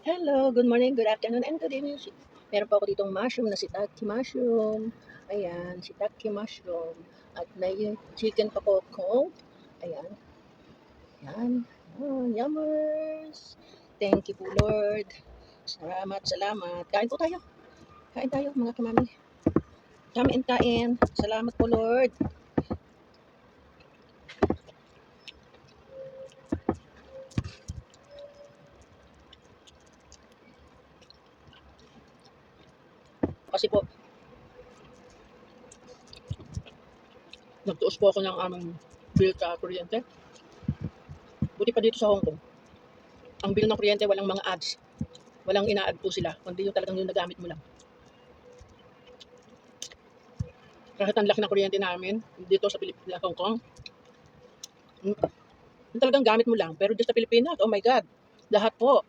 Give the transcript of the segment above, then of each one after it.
Hello, good morning, good afternoon, and good evening. Meron po ako ditong mushroom na shiitake mushroom. Ayan, shiitake mushroom. At may chicken pa po cold. Ayan, ayan. Oh, yummers. Thank you po, Lord. Salamat, salamat. Kain po tayo. Kain tayo, mga kamami. Kain, kain. Salamat po, Lord. Kasi po, nagtuos po ako ng aming bill sa kuryente. Buti pa dito sa Hong Kong. Ang bill ng kuryente, walang mga ads. Walang ina-add po sila, kundi yung talagang yung nagamit mo lang. Kahit ang laki ng kuryente namin dito sa Pilipinas, Hong Kong, yung talagang gamit mo lang. Pero dito sa Pilipinas, oh my God, lahat po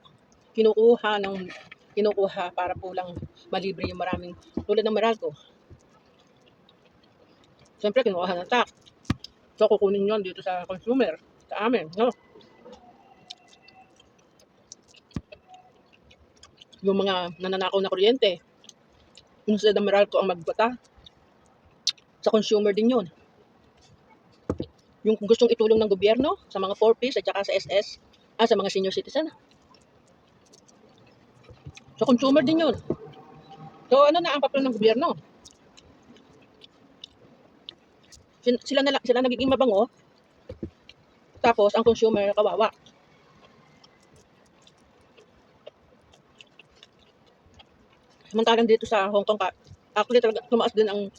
kinukuha para po lang malibre yung maraming tulad ng Meralco. Siyempre, kinukuha ng tax. So, kukunin yun dito sa consumer, sa amin, no? Yung mga nananakaw na kuryente, yung sa Meralco ang magbata, sa consumer din yun. Yung gustong itulong ng gobyerno sa mga 4Ps at saka sa SS, sa mga senior citizen. So, consumer din yun. So, ano na ang papel ng gobyerno? Sila nagiging mabango, tapos ang consumer kawawa. Samantalang dito sa Hong Kong, actually talaga tumaas din ang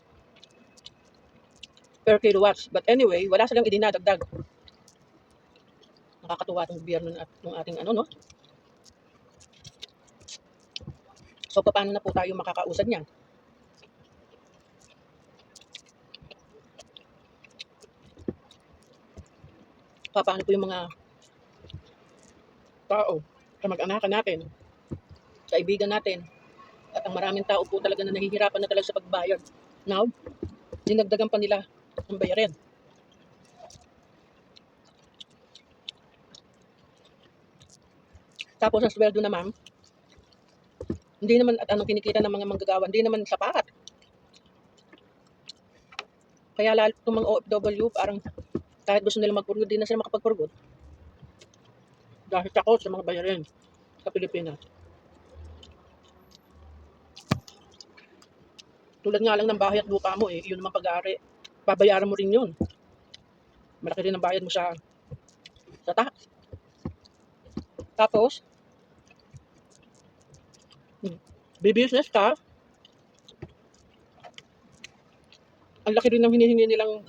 per kilowatts. But anyway, wala silang idinadagdag. Nakakatuwa itong gobyerno at ng ating ano, no? So, paano na po tayo makakausad niyan? Paano po yung mga tao, kamag-anakan natin, kaibigan natin, at ang maraming tao po talaga na nahihirapan na talaga sa pagbayad. Now, dinagdagan pa nila ang bayarin. Tapos ang sweldo naman, hindi naman at anong kinikita ng mga manggagawa, hindi naman sapat. Kaya lalo itong mga OFW, parang kahit gusto nila magpurgod, di na sila makapagpurgod. Dahil takot sa mga bayarin sa Pilipinas. Tulad nga lang ng bahay at lupa mo, yun naman pag-aari. Babayaran mo rin yun. Malaki rin ang bayad mo sa tax. Tapos, business ka, ang laki rin ng hinihingi nilang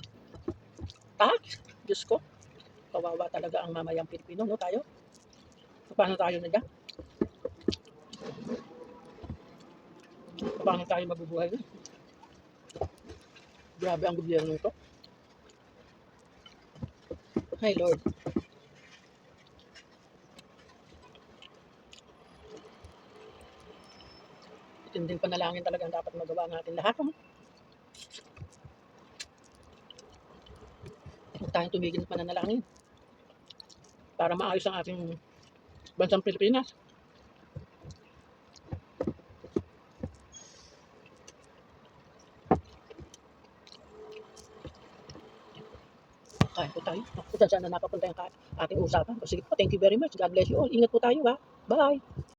tax. Diyos ko, kawawa talaga ang mamayang Pilipino, no, tayo? Paano tayo na dyan? Paano tayo mabubuhay na? Grabe ang gobyerno ito. Hi, Lord. Itinding panalangin talaga ang dapat magawa natin lahat. Huwag tayong tumigil ng pananalangin para maayos ang ating bansang Pilipinas. Kain po tayo. Kung saan na napapunta yung ating usapan. O sige po, thank you very much. God bless you all. Ingat po tayo, ha. Bye!